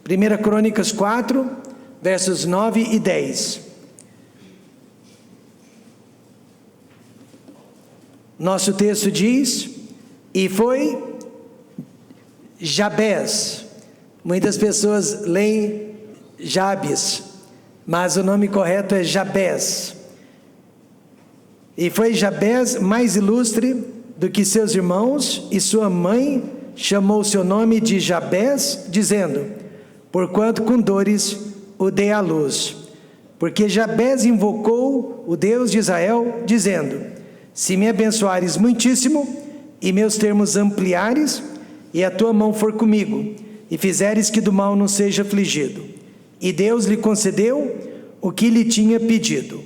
1 Crônicas 4, versos 9 e 10. Nosso texto diz: e foi Jabez. Muitas pessoas leem Jabes, mas o nome correto é Jabez. E foi Jabez mais ilustre do que seus irmãos, e sua mãe chamou seu nome de Jabez, dizendo: porquanto com dores o dei à luz. Porque Jabez invocou o Deus de Israel, dizendo: se me abençoares muitíssimo, e meus termos ampliares, e a tua mão for comigo, e fizeres que do mal não seja afligido. E Deus lhe concedeu o que lhe tinha pedido.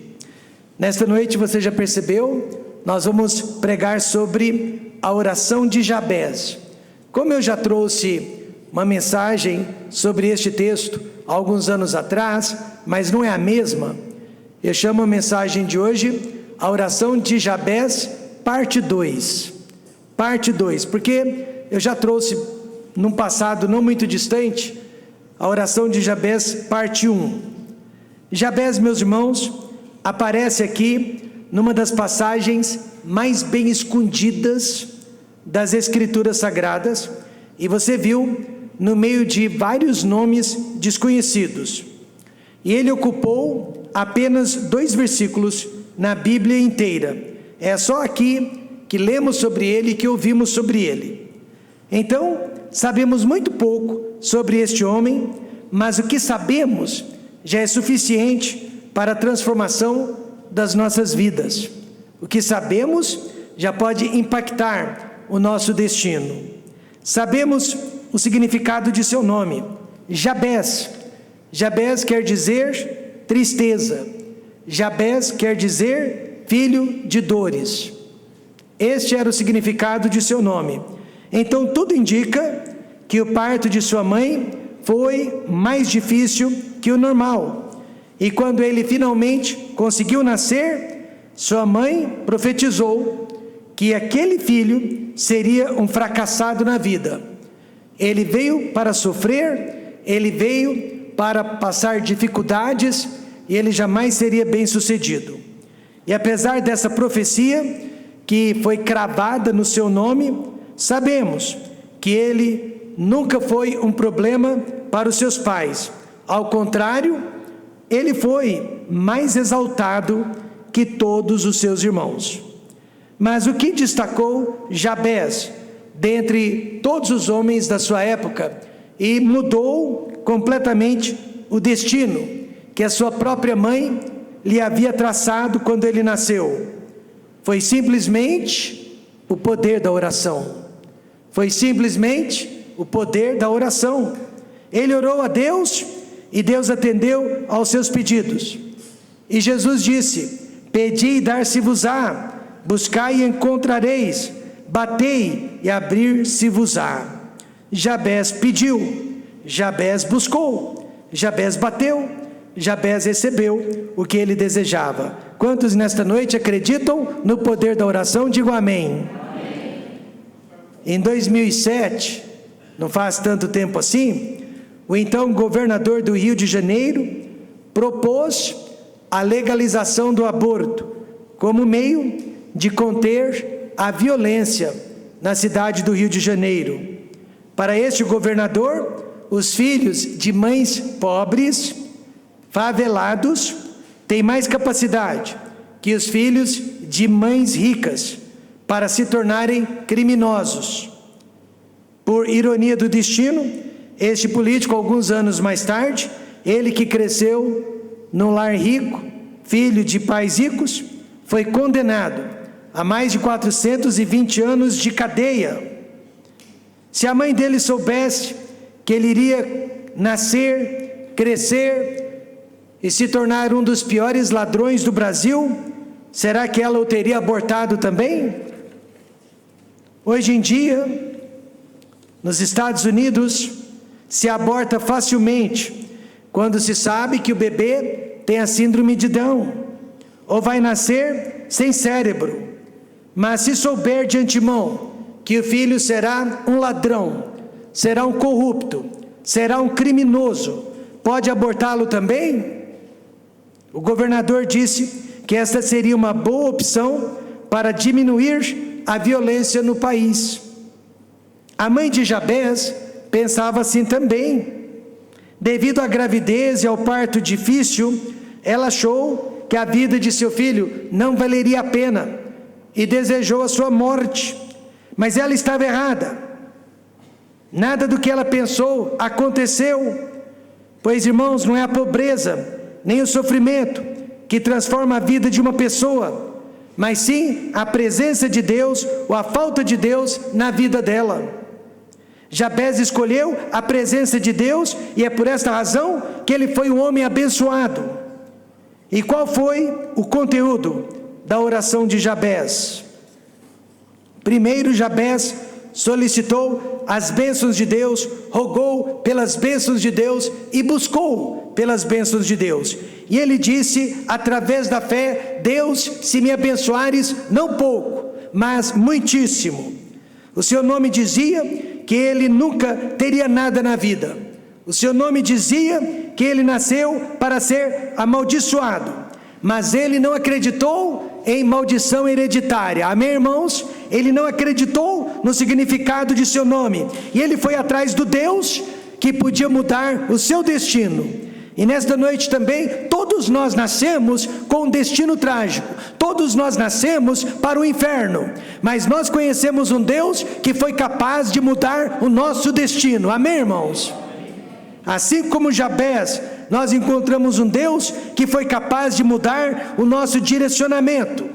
Nesta noite, você já percebeu, nós vamos pregar sobre a oração de Jabez. Como eu já trouxe uma mensagem sobre este texto há alguns anos atrás, mas não é a mesma, eu chamo a mensagem de hoje a oração de Jabez, parte 2. Parte 2, porque eu já trouxe, num passado não muito distante, a oração de Jabez, parte 1. Jabez, meus irmãos, aparece aqui numa das passagens mais bem escondidas das Escrituras Sagradas, e você viu no meio de vários nomes desconhecidos. E ele ocupou apenas 2 versículos na Bíblia inteira. É só aqui que lemos sobre ele e que ouvimos sobre ele. Então, sabemos muito pouco sobre este homem, mas o que sabemos já é suficiente para a transformação das nossas vidas. O que sabemos já pode impactar o nosso destino. Sabemos o significado de seu nome, Jabez. Jabez quer dizer tristeza. Jabez quer dizer filho de dores. Este era o significado de seu nome. Então tudo indica que o parto de sua mãe foi mais difícil que o normal. E quando ele finalmente conseguiu nascer, sua mãe profetizou que aquele filho seria um fracassado na vida. Ele veio para sofrer, ele veio para passar dificuldades, e ele jamais seria bem-sucedido. E apesar dessa profecia, que foi cravada no seu nome, sabemos que ele nunca foi um problema para os seus pais. Ao contrário, ele foi mais exaltado que todos os seus irmãos. Mas o que destacou Jabez dentre todos os homens da sua época e mudou completamente o destino que a sua própria mãe lhe havia traçado quando ele nasceu? Foi simplesmente o poder da oração. Foi simplesmente o poder da oração. Ele orou a Deus e Deus atendeu aos seus pedidos. E Jesus disse: pedi e dar-se-vos-á, buscai e encontrareis, batei e abrir-se-vos-á. Jabez pediu, Jabez buscou, Jabez bateu, Jabez recebeu o que ele desejava. Quantos nesta noite acreditam no poder da oração? Digam amém. Amém. Em 2007, não faz tanto tempo assim, o então governador do Rio de Janeiro propôs a legalização do aborto como meio de conter a violência na cidade do Rio de Janeiro. Para este governador, os filhos de mães pobres, favelados, têm mais capacidade que os filhos de mães ricas para se tornarem criminosos. Por ironia do destino, este político, alguns anos mais tarde, ele que cresceu num lar rico, filho de pais ricos, foi condenado a mais de 420 anos de cadeia. Se a mãe dele soubesse que ele iria nascer, crescer e se tornar um dos piores ladrões do Brasil, será que ela o teria abortado também? Hoje em dia, nos Estados Unidos, se aborta facilmente quando se sabe que o bebê tem a síndrome de Down, ou vai nascer sem cérebro. Mas se souber de antemão que o filho será um ladrão, será um corrupto, será um criminoso. Pode abortá-lo também? O governador disse que esta seria uma boa opção para diminuir a violência no país. A mãe de Jabez pensava assim também. Devido à gravidez e ao parto difícil, ela achou que a vida de seu filho não valeria a pena e desejou a sua morte. Mas ela estava errada. Nada do que ela pensou aconteceu. Pois, irmãos, não é a pobreza nem o sofrimento que transforma a vida de uma pessoa, mas sim a presença de Deus ou a falta de Deus na vida dela. Jabez escolheu a presença de Deus e é por esta razão que ele foi um homem abençoado. E qual foi o conteúdo da oração de Jabez? Primeiro, Jabez solicitou as bênçãos de Deus, rogou pelas bênçãos de Deus e buscou pelas bênçãos de Deus. E ele disse, através da fé: Deus, se me abençoares, não pouco, mas muitíssimo. O seu nome dizia que ele nunca teria nada na vida. O seu nome dizia que ele nasceu para ser amaldiçoado, mas ele não acreditou em maldição hereditária. Amém, irmãos? Ele não acreditou no significado de seu nome, e ele foi atrás do Deus que podia mudar o seu destino. E nesta noite também, todos nós nascemos com um destino trágico, todos nós nascemos para o inferno, mas nós conhecemos um Deus que foi capaz de mudar o nosso destino. Amém, irmãos? Assim como Jabez, nós encontramos um Deus que foi capaz de mudar o nosso direcionamento.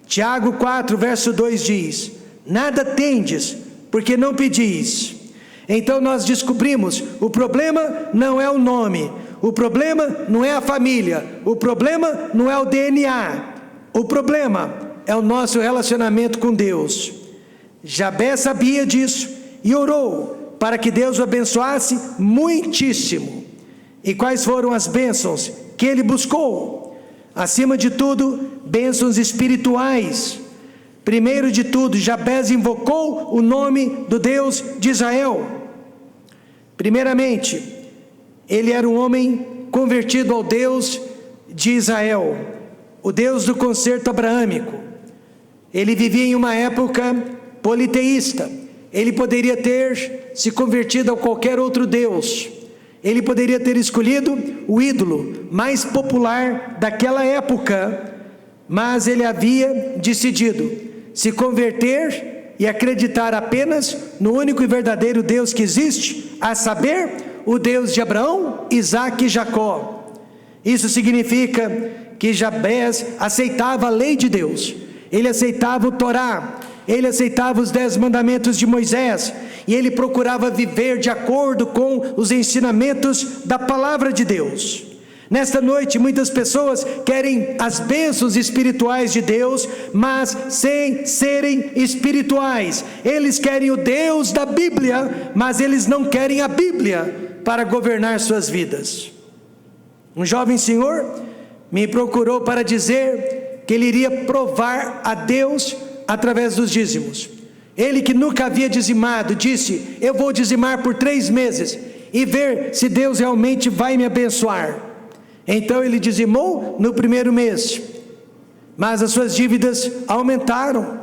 Tiago 4, verso 2 diz: nada tendes, porque não pedis. Então nós descobrimos, o problema não é o nome, o problema não é a família, o problema não é o DNA, o problema é o nosso relacionamento com Deus. Jabez sabia disso e orou para que Deus o abençoasse muitíssimo. E quais foram as bênçãos que ele buscou? Acima de tudo, bênçãos espirituais. Primeiro de tudo, Jabez invocou o nome do Deus de Israel. Primeiramente, ele era um homem convertido ao Deus de Israel, o Deus do concerto abraâmico. Ele vivia em uma época politeísta. Ele poderia ter se convertido a qualquer outro Deus. Ele poderia ter escolhido o ídolo mais popular daquela época, mas ele havia decidido se converter e acreditar apenas no único e verdadeiro Deus que existe, a saber, o Deus de Abraão, Isaque e Jacó. Isso significa que Jabez aceitava a lei de Deus, ele aceitava o Torá, ele aceitava os 10 mandamentos de Moisés, e ele procurava viver de acordo com os ensinamentos da palavra de Deus. Nesta noite, muitas pessoas querem as bênçãos espirituais de Deus, mas sem serem espirituais. Eles querem o Deus da Bíblia, mas eles não querem a Bíblia para governar suas vidas. Um jovem senhor me procurou para dizer que ele iria provar a Deus através dos dízimos. Ele, que nunca havia dizimado, disse: eu vou dizimar por 3 meses e ver se Deus realmente vai me abençoar. Então ele dizimou no primeiro mês, mas as suas dívidas aumentaram.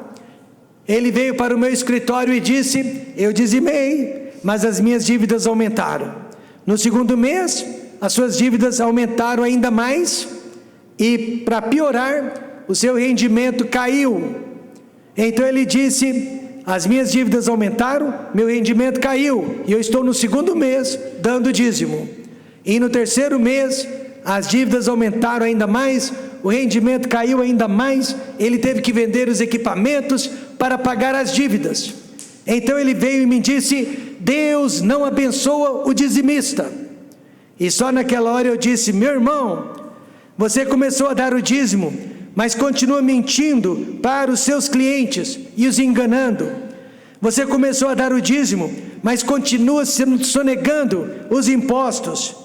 Ele veio para o meu escritório e disse: eu dizimei, mas as minhas dívidas aumentaram. No segundo mês, as suas dívidas aumentaram ainda mais, e para piorar, o seu rendimento caiu. Então ele disse: as minhas dívidas aumentaram, meu rendimento caiu, e eu estou no segundo mês dando dízimo. E no terceiro mês, as dívidas aumentaram ainda mais, o rendimento caiu ainda mais, ele teve que vender os equipamentos para pagar as dívidas. Então ele veio e me disse: Deus não abençoa o dizimista. E só naquela hora eu disse: meu irmão, você começou a dar o dízimo, mas continua mentindo para os seus clientes e os enganando. Você começou a dar o dízimo, mas continua sonegando os impostos.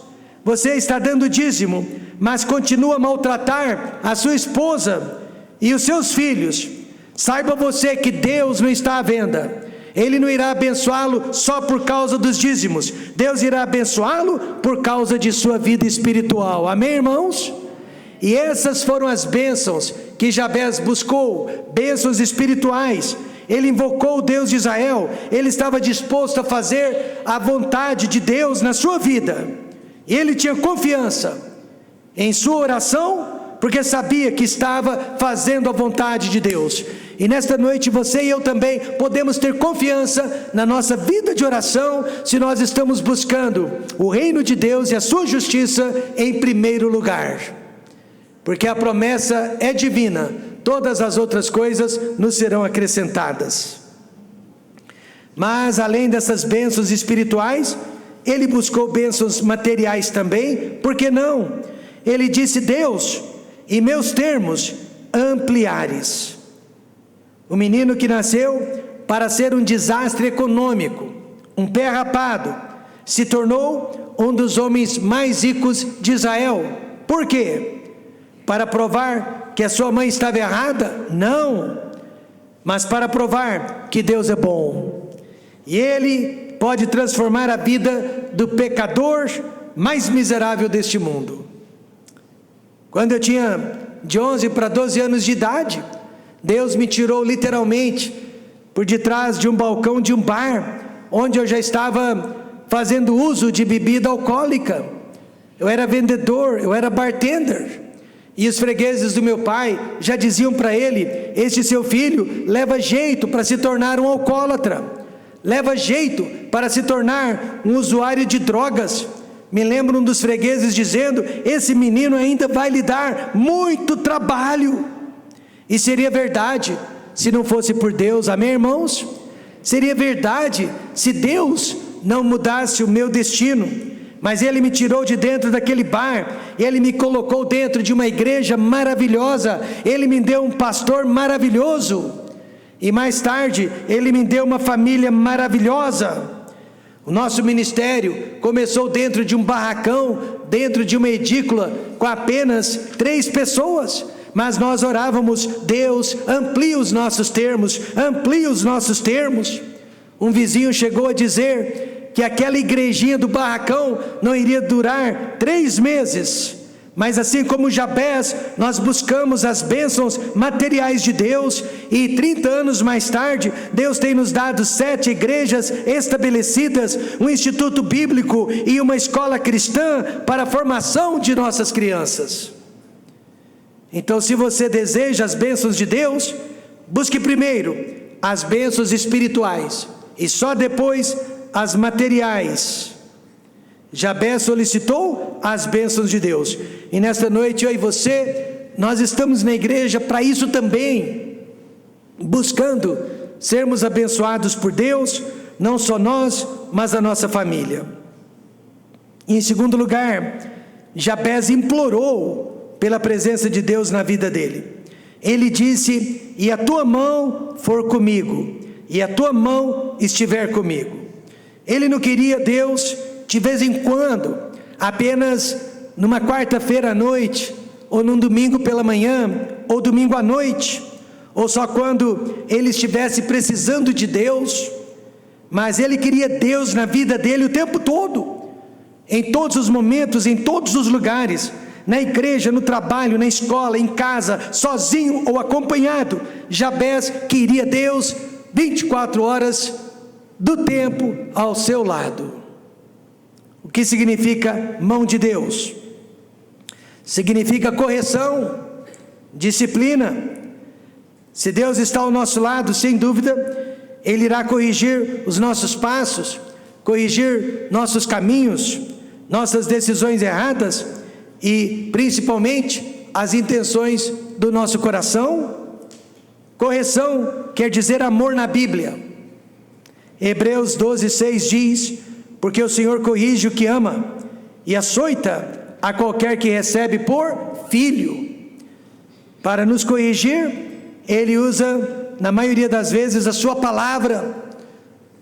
Você está dando dízimo, mas continua a maltratar a sua esposa e os seus filhos. Saiba você que Deus não está à venda. Ele não irá abençoá-lo só por causa dos dízimos. Deus irá abençoá-lo por causa de sua vida espiritual. Amém, irmãos? E essas foram as bênçãos que Jabez buscou, bênçãos espirituais. Ele invocou o Deus de Israel, ele estava disposto a fazer a vontade de Deus na sua vida. E ele tinha confiança em sua oração, porque sabia que estava fazendo a vontade de Deus. E nesta noite você e eu também podemos ter confiança na nossa vida de oração, se nós estamos buscando o reino de Deus e a sua justiça em primeiro lugar. Porque a promessa é divina, todas as outras coisas nos serão acrescentadas. Mas além dessas bênçãos espirituais, ele buscou bênçãos materiais também. Por que não? Ele disse: Deus, em meus termos ampliares. O menino que nasceu para ser um desastre econômico, um pé rapado, se tornou um dos homens mais ricos de Israel. Por quê? Para provar que a sua mãe estava errada? Não, mas para provar que Deus é bom. E Ele pode transformar a vida do pecador mais miserável deste mundo. Quando eu tinha de 11 para 12 anos de idade, Deus me tirou literalmente por detrás de um balcão de um bar, onde eu já estava fazendo uso de bebida alcoólica. Eu era vendedor, eu era bartender. E os fregueses do meu pai já diziam para ele: este seu filho leva jeito para se tornar um alcoólatra, leva jeito para se tornar um usuário de drogas. Me lembro um dos fregueses dizendo: esse menino ainda vai lhe dar muito trabalho. E seria verdade se não fosse por Deus. Amém, irmãos? Seria verdade se Deus não mudasse o meu destino. Mas Ele me tirou de dentro daquele bar, Ele me colocou dentro de uma igreja maravilhosa, Ele me deu um pastor maravilhoso, e mais tarde Ele me deu uma família maravilhosa. O nosso ministério começou dentro de um barracão, dentro de uma edícula, com apenas 3 pessoas, mas nós orávamos: Deus, amplia os nossos termos, amplia os nossos termos. Um vizinho chegou a dizer que aquela igrejinha do barracão não iria durar 3 meses, mas assim como Jabez, nós buscamos as bênçãos materiais de Deus, e 30 anos mais tarde, Deus tem nos dado 7 igrejas estabelecidas, um instituto bíblico e uma escola cristã para a formação de nossas crianças. Então, se você deseja as bênçãos de Deus, busque primeiro as bênçãos espirituais, e só depois as materiais. Jabez solicitou as bênçãos de Deus, e nesta noite eu e você, nós estamos na igreja para isso também, buscando sermos abençoados por Deus, não só nós, mas a nossa família. Em segundo lugar, Jabez implorou pela presença de Deus na vida dele. Ele disse: e a tua mão for comigo, e a tua mão estiver comigo. Ele não queria Deus de vez em quando, apenas numa quarta-feira à noite, ou num domingo pela manhã, ou domingo à noite, ou só quando ele estivesse precisando de Deus, mas ele queria Deus na vida dele o tempo todo, em todos os momentos, em todos os lugares, na igreja, no trabalho, na escola, em casa, sozinho ou acompanhado. Jabez queria Deus 24 horas do tempo ao seu lado. O que significa mão de Deus? Significa correção, disciplina. Se Deus está ao nosso lado, sem dúvida, Ele irá corrigir os nossos passos, corrigir nossos caminhos, nossas decisões erradas e principalmente as intenções do nosso coração. Correção quer dizer amor na Bíblia. Hebreus 12:6 diz: porque o Senhor corrige o que ama e açoita a qualquer que recebe por filho. Para nos corrigir, Ele usa, na maioria das vezes, a sua palavra.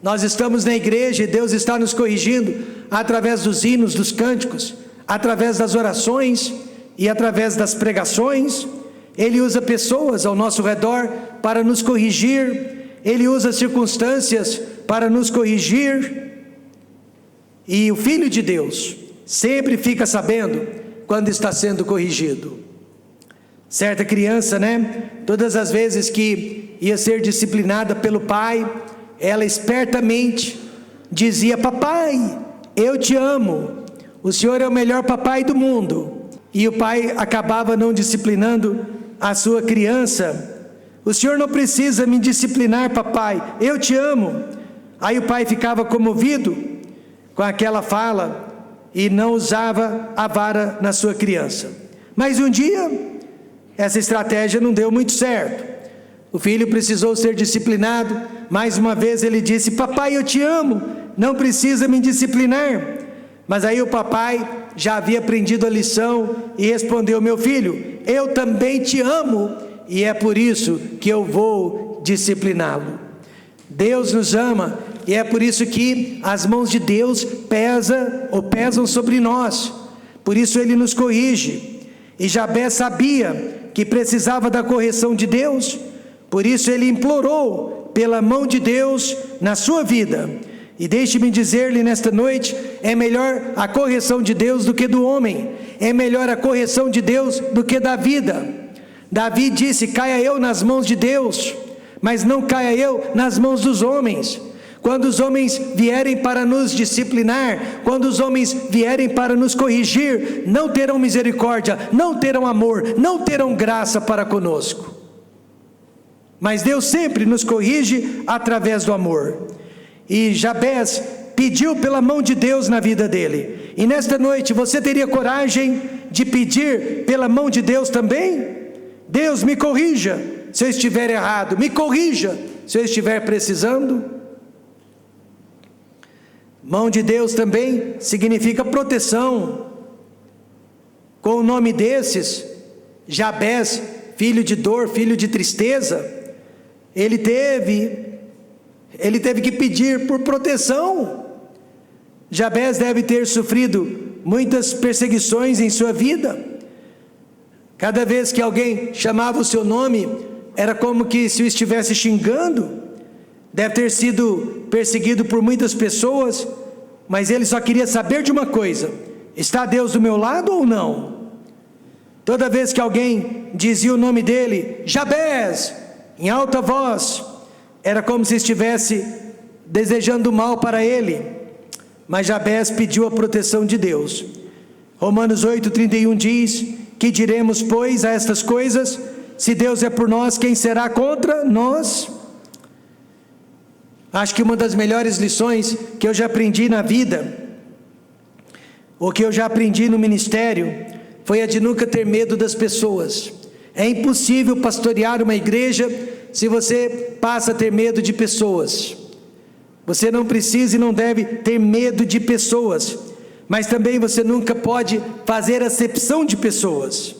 Nós estamos na igreja e Deus está nos corrigindo através dos hinos, dos cânticos, através das orações e através das pregações. Ele usa pessoas ao nosso redor para nos corrigir. Ele usa circunstâncias para nos corrigir. E o Filho de Deus sempre fica sabendo quando está sendo corrigido. Certa criança, todas as vezes que ia ser disciplinada pelo pai, ela espertamente dizia: papai, eu te amo, o senhor é o melhor papai do mundo. E o pai acabava não disciplinando a sua criança. O senhor não precisa me disciplinar, papai, eu te amo. Aí o pai ficava comovido com aquela fala e não usava a vara na sua criança. Mas um dia, essa estratégia não deu muito certo. O filho precisou ser disciplinado. Mais uma vez ele disse: papai, eu te amo, não precisa me disciplinar. Mas aí o papai já havia aprendido a lição e respondeu: meu filho, eu também te amo, e é por isso que eu vou discipliná-lo. Deus nos ama, e é por isso que as mãos de Deus pesam sobre nós. Por isso ele nos corrige. E Jabés sabia que precisava da correção de Deus, por isso ele implorou pela mão de Deus na sua vida. E deixe-me dizer-lhe nesta noite: é melhor a correção de Deus do que do homem, é melhor a correção de Deus do que da vida. Davi disse: caia eu nas mãos de Deus, mas não caia eu nas mãos dos homens. Quando os homens vierem para nos disciplinar, quando os homens vierem para nos corrigir, não terão misericórdia, não terão amor, não terão graça para conosco. Mas Deus sempre nos corrige através do amor. E Jabés pediu pela mão de Deus na vida dele. E nesta noite você teria coragem de pedir pela mão de Deus também? Deus, me corrija se eu estiver errado, me corrija se eu estiver precisando. Mão de Deus também significa proteção. Com o nome desses, Jabés, filho de dor, filho de tristeza, ele teve que pedir por proteção. Jabés deve ter sofrido muitas perseguições em sua vida. Cada vez que alguém chamava o seu nome, era como que se o estivesse xingando. Deve ter sido perseguido por muitas pessoas, mas ele só queria saber de uma coisa: está Deus do meu lado ou não? Toda vez que alguém dizia o nome dele, Jabés, em alta voz, era como se estivesse desejando mal para ele. Mas Jabés pediu a proteção de Deus. Romanos 8:31 diz: que diremos, pois, a estas coisas? Se Deus é por nós, quem será contra nós? Acho que uma das melhores lições que eu já aprendi na vida, ou que eu já aprendi no ministério, foi a de nunca ter medo das pessoas. É impossível pastorear uma igreja se você passa a ter medo de pessoas. Você não precisa e não deve ter medo de pessoas, mas também você nunca pode fazer acepção de pessoas.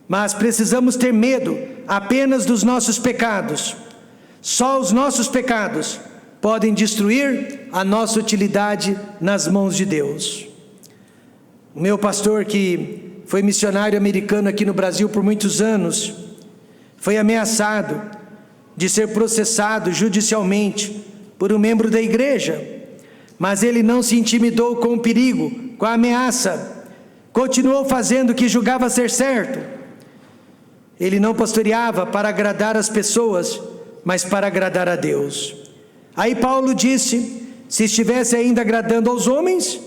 Mas precisamos ter medo apenas dos nossos pecados. Só os nossos pecados podem destruir a nossa utilidade nas mãos de Deus. O meu pastor, que foi missionário americano aqui no Brasil por muitos anos, foi ameaçado de ser processado judicialmente por um membro da igreja, mas ele não se intimidou com o perigo, com a ameaça, continuou fazendo o que julgava ser certo. Ele não pastoreava para agradar as pessoas, mas para agradar a Deus. Aí Paulo disse: se estivesse ainda agradando aos homens,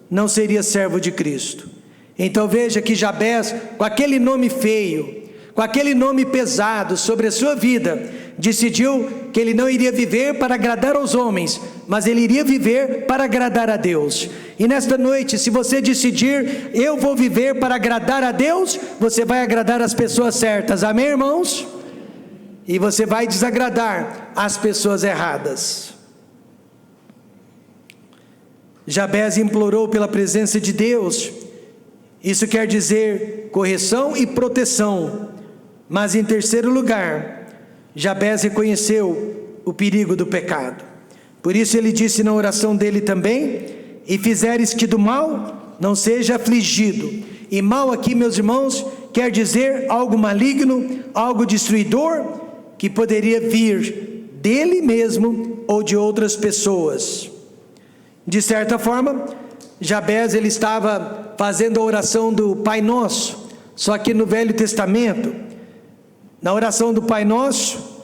não seria servo de Cristo. Então veja que Jabés, com aquele nome feio, com aquele nome pesado sobre a sua vida, decidiu que ele não iria viver para agradar aos homens, mas ele iria viver para agradar a Deus. E nesta noite, se você decidir, eu vou viver para agradar a Deus, você vai agradar as pessoas certas, amém, irmãos? E você vai desagradar as pessoas erradas. Jabés implorou pela presença de Deus. Isso quer dizer correção e proteção. Mas em terceiro lugar, Jabés reconheceu o perigo do pecado. Por isso ele disse na oração dele também: e fizeres que do mal não seja afligido. E mal aqui, meus irmãos, quer dizer algo maligno, algo destruidor, que poderia vir dele mesmo ou de outras pessoas. De certa forma, Jabez ele estava fazendo a oração do Pai Nosso, só que no Velho Testamento, na oração do Pai Nosso,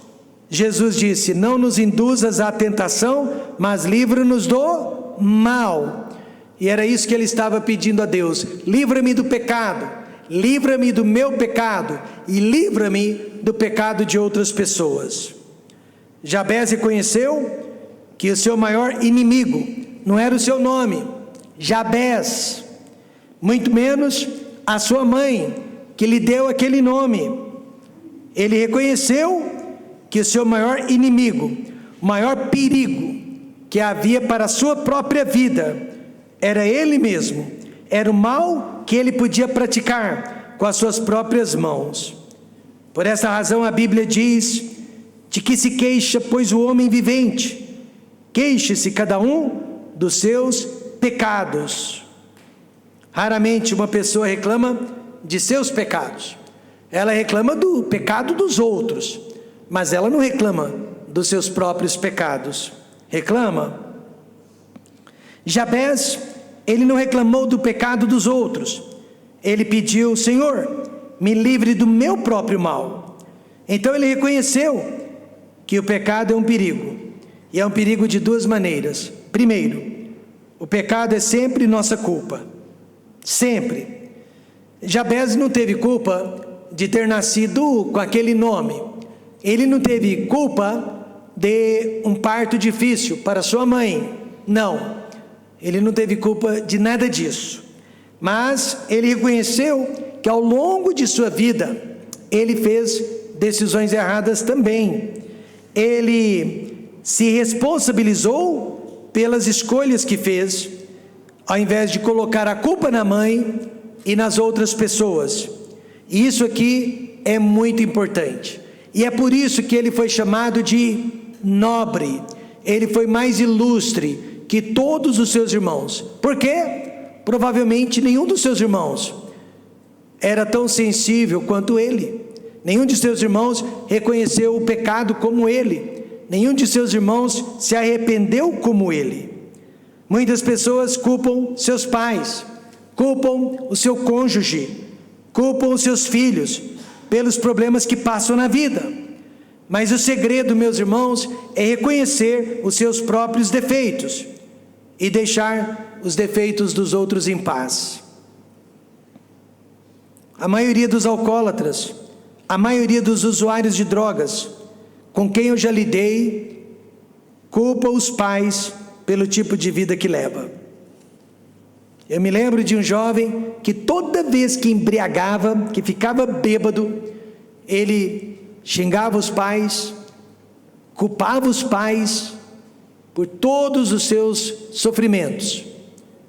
Jesus disse: não nos induzas à tentação, mas livra-nos do mal. E era isso que ele estava pedindo a Deus: livra-me do pecado, livra-me do meu pecado e livra-me do pecado de outras pessoas. Jabez reconheceu que o seu maior inimigo não era o seu nome, Jabez, muito menos a sua mãe, que lhe deu aquele nome. Ele reconheceu que o seu maior inimigo, o maior perigo que havia para a sua própria vida, era ele mesmo, era o mal que ele podia praticar com as suas próprias mãos. Por essa razão a Bíblia diz: de que se queixa, pois, o homem vivente? Queixe-se cada um dos seus pecados. Raramente uma pessoa reclama de seus pecados, ela reclama do pecado dos outros, mas ela não reclama dos seus próprios pecados. Reclama. Jabez, ele não reclamou do pecado dos outros, ele pediu: Senhor, me livre do meu próprio mal. Então ele reconheceu que o pecado é um perigo, e é um perigo de duas maneiras. Primeiro, o pecado é sempre nossa culpa, sempre. Jabez não teve culpa de ter nascido com aquele nome, ele não teve culpa de um parto difícil para sua mãe, não, ele não teve culpa de nada disso, mas ele reconheceu que ao longo de sua vida, ele fez decisões erradas também. Ele se responsabilizou pelas escolhas que fez, ao invés de colocar a culpa na mãe e nas outras pessoas. E isso aqui é muito importante, e é por isso que ele foi chamado de nobre. Ele foi mais ilustre que todos os seus irmãos. Por quê? Provavelmente nenhum dos seus irmãos era tão sensível quanto ele. Nenhum de seus irmãos reconheceu o pecado como ele. Nenhum de seus irmãos se arrependeu como ele. Muitas pessoas culpam seus pais, culpam o seu cônjuge, culpam os seus filhos pelos problemas que passam na vida. Mas o segredo, meus irmãos, é reconhecer os seus próprios defeitos e deixar os defeitos dos outros em paz. A maioria dos alcoólatras, a maioria dos usuários de drogas com quem eu já lidei, culpa os pais pelo tipo de vida que leva. Eu me lembro de um jovem que toda vez que embriagava, que ficava bêbado, ele xingava os pais, culpava os pais por todos os seus sofrimentos.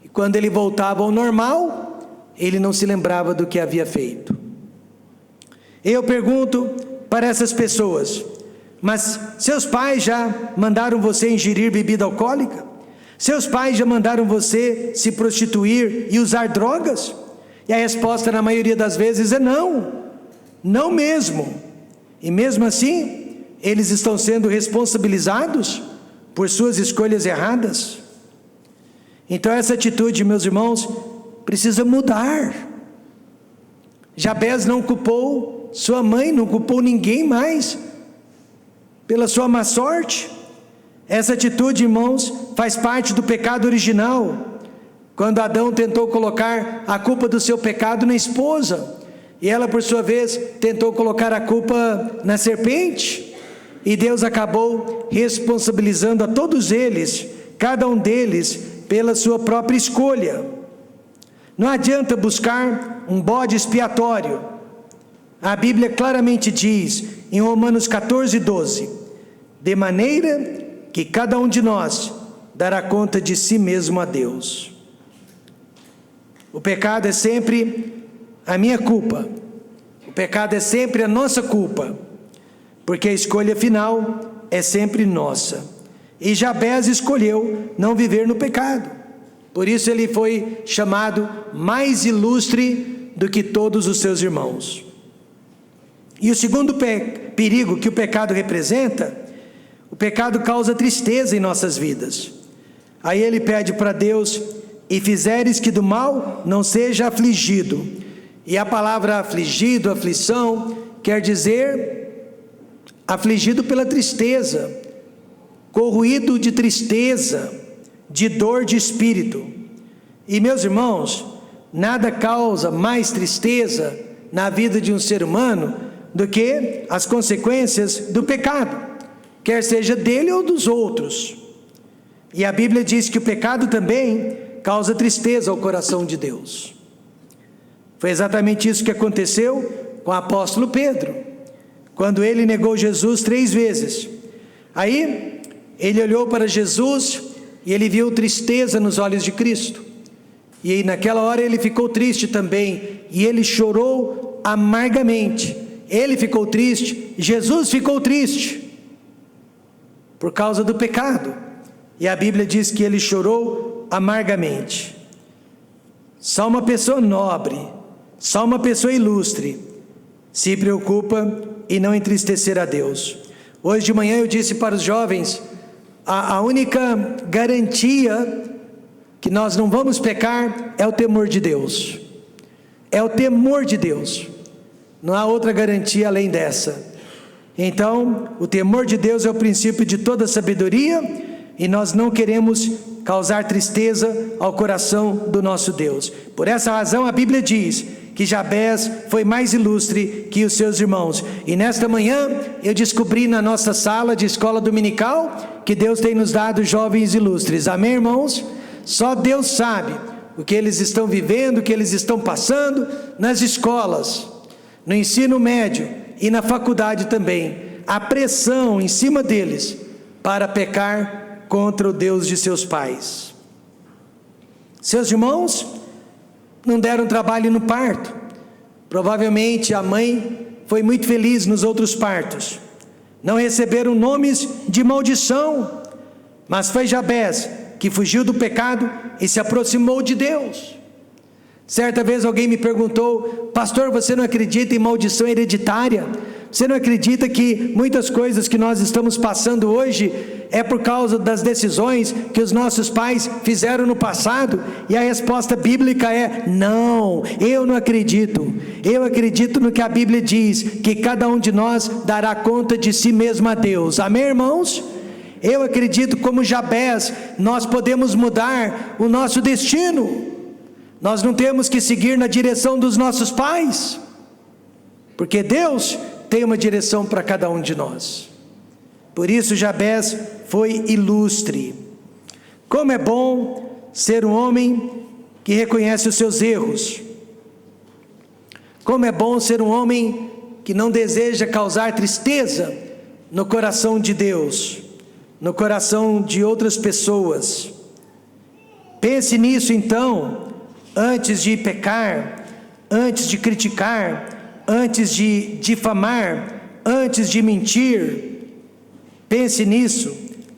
E quando ele voltava ao normal, ele não se lembrava do que havia feito. Eu pergunto para essas pessoas: mas seus pais já mandaram você ingerir bebida alcoólica? Seus pais já mandaram você se prostituir e usar drogas? E a resposta na maioria das vezes é não, não mesmo. E mesmo assim, eles estão sendo responsabilizados por suas escolhas erradas. Então essa atitude, meus irmãos, precisa mudar. Jabez não culpou sua mãe, não culpou ninguém mais pela sua má sorte. Essa atitude, irmãos, faz parte do pecado original, quando Adão tentou colocar a culpa do seu pecado na esposa, e ela por sua vez tentou colocar a culpa na serpente, e Deus acabou responsabilizando a todos eles, cada um deles, pela sua própria escolha. Não adianta buscar um bode expiatório. A Bíblia claramente diz, em Romanos 14:12, de maneira que cada um de nós dará conta de si mesmo a Deus. O pecado é sempre a minha culpa, o pecado é sempre a nossa culpa, porque a escolha final é sempre nossa. E Jabez escolheu não viver no pecado, por isso ele foi chamado mais ilustre do que todos os seus irmãos. E o segundo perigo que o pecado representa: O pecado causa tristeza em nossas vidas. Aí ele pede para Deus: e fizeres que do mal não seja afligido. E a palavra afligido, aflição, quer dizer afligido pela tristeza, corroído de tristeza, de dor de espírito. E meus irmãos, nada causa mais tristeza na vida de um ser humano do que as consequências do pecado, quer seja dele ou dos outros. E a Bíblia diz que o pecado também causa tristeza ao coração de Deus. Foi exatamente isso que aconteceu com o apóstolo Pedro, quando ele negou Jesus 3 vezes. Aí ele olhou para Jesus e ele viu tristeza nos olhos de Cristo, e naquela hora ele ficou triste também, e ele chorou amargamente. Ele ficou triste, Jesus ficou triste por causa do pecado, e a Bíblia diz que ele chorou amargamente. Só uma pessoa nobre, só uma pessoa ilustre se preocupa em não entristecer a Deus. Hoje de manhã eu disse para os jovens: a única garantia que nós não vamos pecar é o temor de Deus. É o temor de Deus. Não há outra garantia além dessa. Então, o temor de Deus é o princípio de toda sabedoria, e nós não queremos causar tristeza ao coração do nosso Deus. Por essa razão a Bíblia diz que Jabés foi mais ilustre que os seus irmãos. E nesta manhã eu descobri na nossa sala de escola dominical que Deus tem nos dado jovens ilustres. Amém, irmãos? Só Deus sabe o que eles estão vivendo, o que eles estão passando nas escolas, no ensino médio e na faculdade também. A pressão em cima deles para pecar contra o Deus de seus pais. Seus irmãos não deram trabalho no parto. Provavelmente a mãe foi muito feliz nos outros partos. Não receberam nomes de maldição, mas foi Jabés que fugiu do pecado e se aproximou de Deus. Certa vez alguém me perguntou: pastor, você não acredita em maldição hereditária? Você não acredita que muitas coisas que nós estamos passando hoje é por causa das decisões que os nossos pais fizeram no passado? E a resposta bíblica é: não, eu não acredito. Eu acredito no que a Bíblia diz, que cada um de nós dará conta de si mesmo a Deus. Amém, irmãos? Eu acredito, como Jabés, nós podemos mudar o nosso destino. Nós não temos que seguir na direção dos nossos pais, porque Deus tem uma direção para cada um de nós. Por isso Jabés foi ilustre. Como é bom ser um homem que reconhece os seus erros. Como é bom ser um homem que não deseja causar tristeza no coração de Deus, no coração de outras pessoas. Pense nisso então, antes de pecar, antes de criticar, antes de difamar, antes de mentir. Pense nisso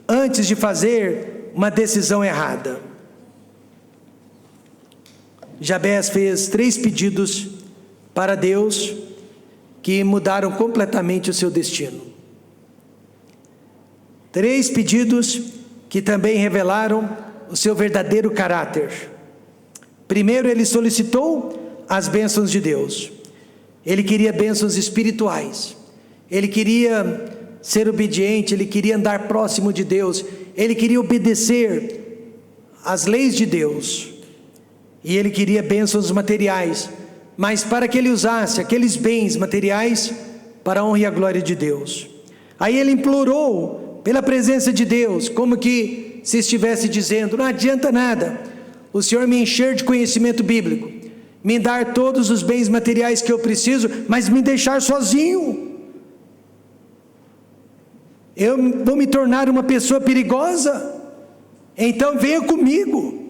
antes de fazer uma decisão errada. Jabés fez 3 pedidos para Deus que mudaram completamente o seu destino. 3 pedidos que também revelaram o seu verdadeiro caráter. Primeiro, ele solicitou as bênçãos de Deus. Ele queria bênçãos espirituais. Ele queria ser obediente, ele queria andar próximo de Deus, ele queria obedecer às leis de Deus. E ele queria bênçãos materiais, mas para que ele usasse aqueles bens materiais para a honra e a glória de Deus. Aí ele implorou pela presença de Deus, como que se estivesse dizendo: não adianta nada o Senhor me encher de conhecimento bíblico, me dar todos os bens materiais que eu preciso, mas me deixar sozinho. Eu vou me tornar uma pessoa perigosa. Então venha comigo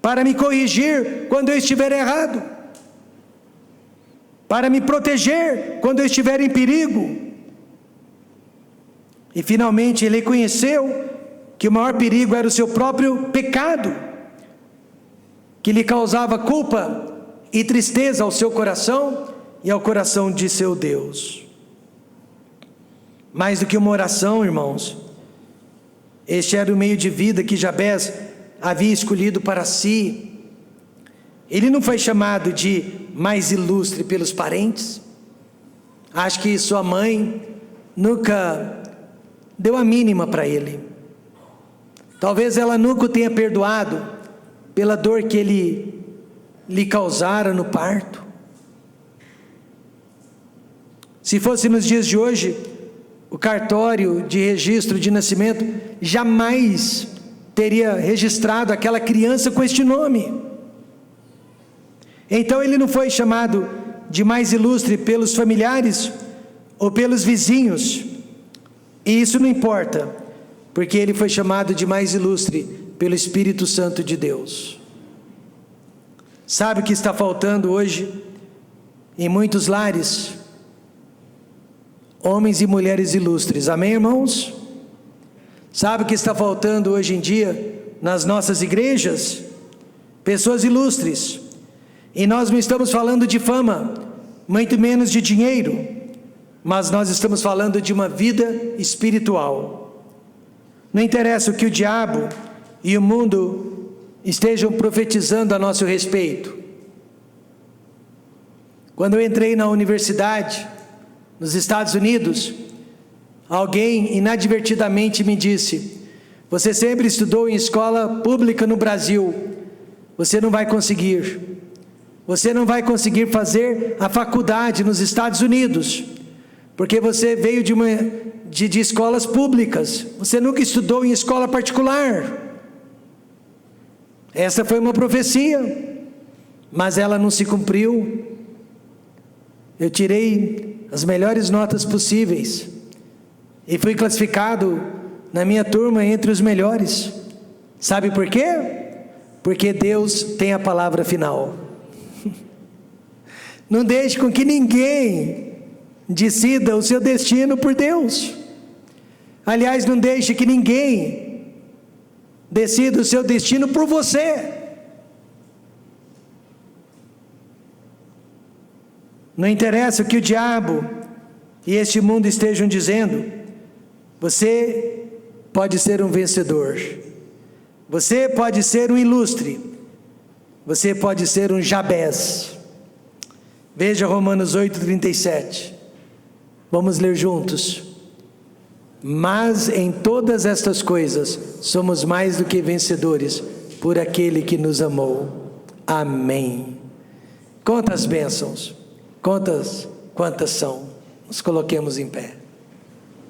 para me corrigir quando eu estiver errado, para me proteger quando eu estiver em perigo. E finalmente ele reconheceu que o maior perigo era o seu próprio pecado, que lhe causava culpa e tristeza ao seu coração e ao coração de seu Deus. mais do que uma oração, irmãos. Este era o meio de vida que Jabez havia escolhido para si. Ele não foi chamado de mais ilustre pelos parentes. Acho que sua mãe nunca deu a mínima para ele. Talvez ela nunca o tenha perdoado pela dor que ele lhe causara no parto. Se fosse nos dias de hoje, o cartório de registro de nascimento jamais teria registrado aquela criança com este nome. Então ele não foi chamado de mais ilustre pelos familiares ou pelos vizinhos, e isso não importa, porque ele foi chamado de mais ilustre pelo Espírito Santo de Deus. Sabe o que está faltando hoje em muitos lares? Homens e mulheres ilustres, amém, irmãos? Sabe o que está faltando hoje em dia nas nossas igrejas? Pessoas ilustres. E nós não estamos falando de fama, muito menos de dinheiro, mas nós estamos falando de uma vida espiritual. Não interessa o que o diabo e o mundo estejam profetizando a nosso respeito. Quando eu entrei na universidade, nos Estados Unidos, alguém inadvertidamente me disse: você sempre estudou em escola pública no Brasil, você não vai conseguir. Você não vai conseguir fazer a faculdade nos Estados Unidos, porque você veio de escolas públicas, você nunca estudou em escola particular. Essa foi uma profecia, mas ela não se cumpriu. Eu tirei as melhores notas possíveis e fui classificado na minha turma entre os melhores. Sabe por quê? Porque Deus tem a palavra final. Não deixe com que ninguém decida o seu destino por Deus. Aliás, não deixe que ninguém decida o seu destino por você. Não interessa o que o diabo e este mundo estejam dizendo, você pode ser um vencedor, você pode ser um ilustre, você pode ser um Jabez. Veja Romanos 8:37, vamos ler juntos. Mas em todas estas coisas somos mais do que vencedores por aquele que nos amou. Amém. Quantas bênçãos, quantas são? Nos coloquemos em pé.